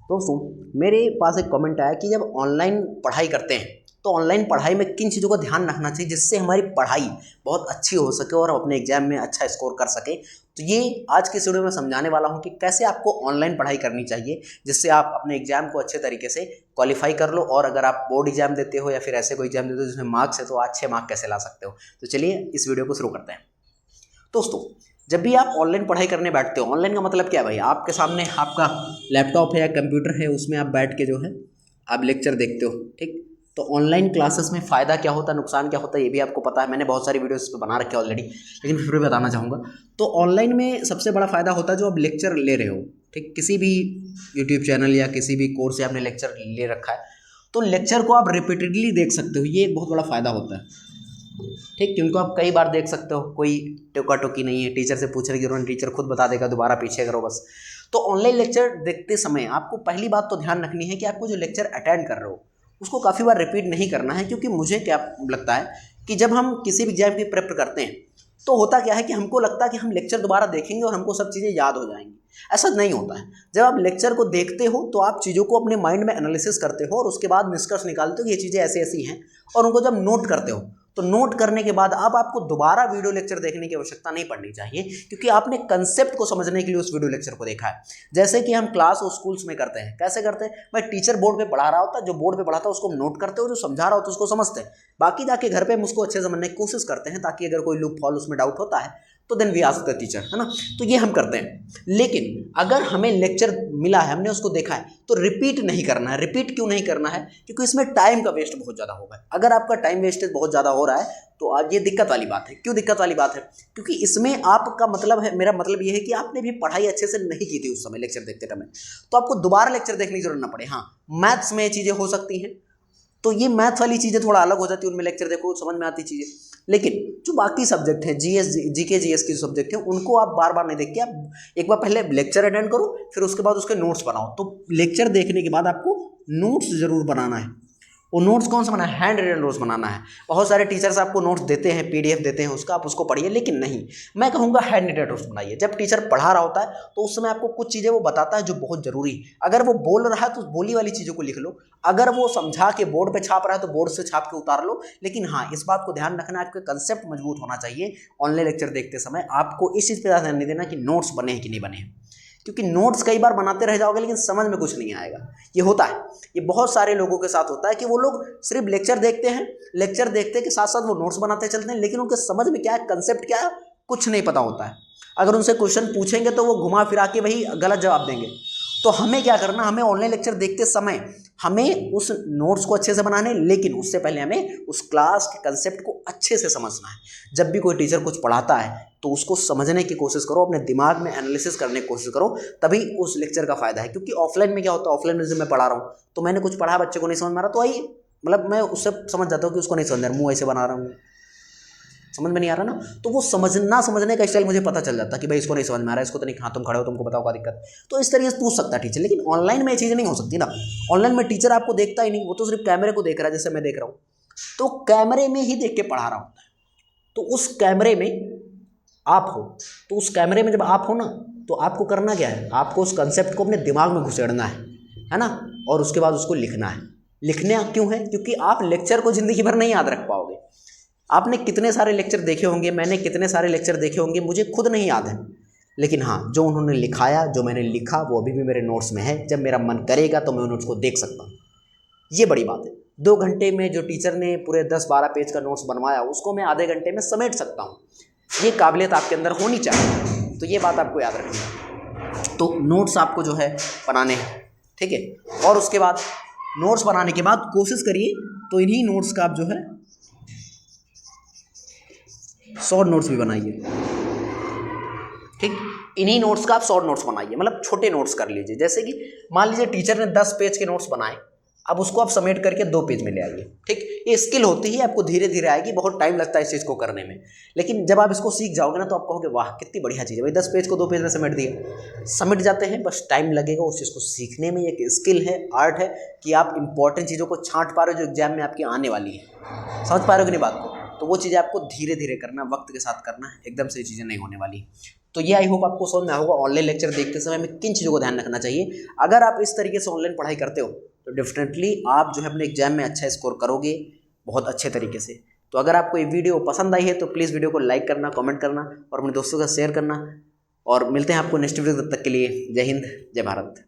दोस्तों मेरे पास एक कमेंट आया कि जब ऑनलाइन पढ़ाई करते हैं तो ऑनलाइन पढ़ाई में किन चीज़ों का ध्यान रखना चाहिए जिससे हमारी पढ़ाई बहुत अच्छी हो सके और हम अपने एग्जाम में अच्छा स्कोर कर सके। तो ये आज के इस वीडियो में समझाने वाला हूँ कि कैसे आपको ऑनलाइन पढ़ाई करनी चाहिए जिससे आप अपने एग्जाम को अच्छे तरीके से क्वालिफाई कर लो, और अगर आप बोर्ड एग्जाम देते हो या फिर ऐसे कोई एग्जाम देते हो जिसमें मार्क्स है तो अच्छे मार्क्स कैसे ला सकते हो। तो चलिए इस वीडियो को शुरू करते हैं। दोस्तों जब भी आप ऑनलाइन पढ़ाई करने बैठते हो, ऑनलाइन का मतलब क्या है भाई, आपके सामने आपका लैपटॉप है या कंप्यूटर है, उसमें आप बैठ के जो है आप लेक्चर देखते हो। ठीक, तो ऑनलाइन क्लासेस में फ़ायदा क्या होता है, नुकसान क्या होता है, ये भी आपको पता है। मैंने बहुत सारी वीडियोस इस पर बना रखे हैं ऑलरेडी, लेकिन फिर भी बताना चाहूँगा। तो ऑनलाइन में सबसे बड़ा फ़ायदा होता है जो आप लेक्चर ले रहे हो, ठीक, किसी भी यूट्यूब चैनल या किसी भी कोर्स से आपने लेक्चर ले रखा है तो लेक्चर को आप रिपीटेडली देख सकते हो। ये एक बहुत बड़ा फ़ायदा होता है, ठीक, कि उनको आप कई बार देख सकते हो, कोई टोका टोकी नहीं है, टीचर से पूछने की जरूरत नहीं, टीचर खुद बता देगा, दोबारा पीछे करो बस। तो ऑनलाइन लेक्चर देखते समय आपको पहली बात तो ध्यान रखनी है कि आपको जो लेक्चर अटेंड कर रहे हो उसको काफ़ी बार रिपीट नहीं करना है। क्योंकि मुझे क्या लगता है कि जब हम किसी भी एग्जाम की प्रेपर करते हैं तो होता क्या है कि हमको लगता है कि हम लेक्चर दोबारा देखेंगे और हमको सब चीज़ें याद हो जाएंगी। ऐसा नहीं होता है। जब आप लेक्चर को देखते हो तो आप चीज़ों को अपने माइंड में एनालिसिस करते हो और उसके बाद निष्कर्ष निकालते हो कि ये चीज़ें ऐसी ऐसी हैं, और उनको जब नोट करते हो तो नोट करने के बाद अब आपको दोबारा वीडियो लेक्चर देखने की आवश्यकता नहीं पड़नी चाहिए, क्योंकि आपने कंसेप्ट को समझने के लिए उस वीडियो लेक्चर को देखा है। जैसे कि हम क्लास और स्कूल्स में करते हैं, कैसे करते हैं भाई, टीचर बोर्ड पे पढ़ा रहा होता है, जो बोर्ड पे पढ़ाता है उसको हम नोट करते हो, जो समझा रहा होता है उसको समझते हैं, बाकी जाके घर पे हम उसको अच्छे से समझने की कोशिश करते हैं ताकि अगर कोई लूप हॉल उसमें डाउट होता है तो then we ask the teacher, है ना। तो ये हम करते हैं। लेकिन अगर हमें लेक्चर मिला है, हमने उसको देखा है, तो रिपीट नहीं करना है। रिपीट क्यों नहीं करना है? क्योंकि इसमें टाइम का वेस्ट बहुत ज़्यादा होगा। अगर आपका टाइम वेस्टेज बहुत ज़्यादा हो रहा है तो आज ये दिक्कत वाली बात है। क्यों दिक्कत वाली बात है? क्योंकि इसमें आपका मतलब है, मेरा मतलब ये है कि आपने भी पढ़ाई अच्छे से नहीं की थी उस समय लेक्चर देखते समय, तो आपको दोबारा लेक्चर देखने की जरूरत ना पड़े। हाँ, मैथ्स में ये चीज़ें हो सकती हैं, तो ये मैथ वाली चीज़ें थोड़ा अलग हो जाती है, उनमें लेक्चर देखो समझ में आती चीज़ें। लेकिन जो बाकी सब्जेक्ट हैं, जीके जीएस की सब्जेक्ट है, उनको आप बार बार नहीं देख के आप एक बार पहले लेक्चर अटेंड करो, फिर उसके बाद उसके नोट्स बनाओ। तो लेक्चर देखने के बाद आपको नोट्स जरूर बनाना है। वो नोट्स कौन सा बनाना है? हैंड रिटन नोट्स बनाना है। बहुत सारे टीचर्स आपको नोट्स देते हैं, पीडीएफ देते हैं उसका, आप उसको पढ़िए, लेकिन नहीं, मैं कहूँगा हैंड रिटन नोट्स बनाइए। जब टीचर पढ़ा रहा होता है तो उस समय आपको कुछ चीज़ें वो बताता है जो बहुत जरूरी है। अगर वो बोल रहा है तो बोली वाली चीज़ों को लिख लो, अगर वो समझा के बोर्ड पे छाप रहा है तो बोर्ड से छाप के उतार लो। लेकिन हाँ, इस बात को ध्यान रखना, आपका कंसेप्ट मजबूत होना चाहिए। ऑनलाइन लेक्चर देखते समय आपको इस चीज़ पर ध्यान नहीं देना कि नोट्स बने हैं कि नहीं बने हैं, क्योंकि नोट्स कई बार बनाते रह जाओगे लेकिन समझ में कुछ नहीं आएगा। ये होता है, ये बहुत सारे लोगों के साथ होता है कि वो लोग सिर्फ लेक्चर देखते हैं, लेक्चर देखते के साथ साथ वो नोट्स बनाते चलते हैं, लेकिन उनके समझ में क्या है, कंसेप्ट क्या है, कुछ नहीं पता होता है। अगर उनसे क्वेश्चन पूछेंगे तो वो घुमा फिरा के वही गलत जवाब देंगे। तो हमें क्या करना, हमें ऑनलाइन लेक्चर देखते समय हमें उस नोट्स को अच्छे से बनाने, लेकिन उससे पहले हमें उस क्लास के कंसेप्ट को अच्छे से समझना है। जब भी कोई टीचर कुछ पढ़ाता है तो उसको समझने की कोशिश करो, अपने दिमाग में एनालिसिस करने की कोशिश करो, तभी उस लेक्चर का फायदा है। क्योंकि ऑफलाइन में क्या होता है, ऑफलाइन में जब मैं पढ़ा रहा हूँ तो मैंने कुछ पढ़ा, बच्चे को नहीं समझ में आ रहा, तो आई मतलब मैं उससे समझ जाता हूँ कि उसको नहीं समझ रहा, मुँह ऐसे बना रहा हूँ, समझ में नहीं आ रहा ना, तो वो समझने का स्टाइल मुझे पता चल जाता है कि भाई इसको नहीं समझ में आ रहा है, इसको तो नहीं, हाँ तुम खड़े हो, तुमको बताओ क्या दिक्कत। तो इस तरीके से पूछ सकता है टीचर। लेकिन ऑनलाइन में ये चीज़ नहीं हो सकती ना। ऑनलाइन में टीचर आपको देखता ही नहीं, वो तो सिर्फ कैमरे को देख रहा है, जैसे मैं देख रहा हूँ, तो कैमरे में ही देख के पढ़ा रहा होता है। तो उस कैमरे में आप हो, तो उस कैमरे में जब आप हो ना, तो आपको करना क्या है, आपको उस कंसेप्ट को अपने दिमाग में घुसेड़ना है ना, और उसके बाद उसको लिखना है। लिखना क्यों है? क्योंकि आप लेक्चर को ज़िंदगी भर नहीं याद रख पाओगे। आपने कितने सारे लेक्चर देखे होंगे, मैंने कितने सारे लेक्चर देखे होंगे, मुझे खुद नहीं याद है, लेकिन हाँ, जो उन्होंने लिखाया, जो मैंने लिखा, वो अभी भी मेरे नोट्स में है। जब मेरा मन करेगा तो मैं उन नोट्स को देख सकता हूँ। ये बड़ी बात है। 2 घंटे में जो टीचर ने पूरे 10-12 पेज का नोट्स बनवाया, उसको मैं आधे घंटे में समेट सकता हूँ। ये काबिलियत आपके अंदर होनी चाहिए, तो ये बात आपको याद रखनी है। तो नोट्स आपको जो है बनाने हैं, ठीक है। और उसके बाद नोट्स बनाने के बाद कोशिश करिए तो इन्हीं नोट्स का आप जो है शॉर्ट नोट्स भी बनाइए, ठीक। इन्हीं नोट्स का आप शॉर्ट नोट्स बनाइए, मतलब छोटे नोट्स कर लीजिए। जैसे कि मान लीजिए टीचर ने 10 पेज के नोट्स बनाए, अब उसको आप समेट करके 2 पेज में ले आइए, ठीक। ये स्किल होती है, आपको धीरे धीरे आएगी, बहुत टाइम लगता है इस चीज़ को करने में, लेकिन जब आप इसको सीख जाओगे ना तो आप कहोगे वाह कितनी बढ़िया चीज़ है भाई, 10 पेज को 2 पेज में समेट दिया। समेट जाते हैं, बस टाइम लगेगा उस चीज़ को सीखने में। एक स्किल है, आर्ट है कि आप इंपॉर्टेंट चीज़ों को छांट पा रहे हो जो एग्जाम में आपकी आने वाली है। समझ पा रहे हो कि नहीं बात को? तो वो चीज़ें आपको धीरे धीरे करना, वक्त के साथ करना, एकदम से चीज़ें नहीं होने वाली। तो ये आई होप आपको समझ में आया होगा ऑनलाइन लेक्चर देखते समय में किन चीज़ों को ध्यान रखना चाहिए। अगर आप इस तरीके से ऑनलाइन पढ़ाई करते हो तो डेफिनेटली आप जो है अपने एग्जाम में अच्छा स्कोर करोगे बहुत अच्छे तरीके से। तो अगर आपको ये वीडियो पसंद आई है तो प्लीज़ वीडियो को लाइक करना, कमेंट करना और अपने दोस्तों का शेयर करना। और मिलते हैं आपको नेक्स्ट वीडियो, तब तक के लिए जय हिंद, जय भारत।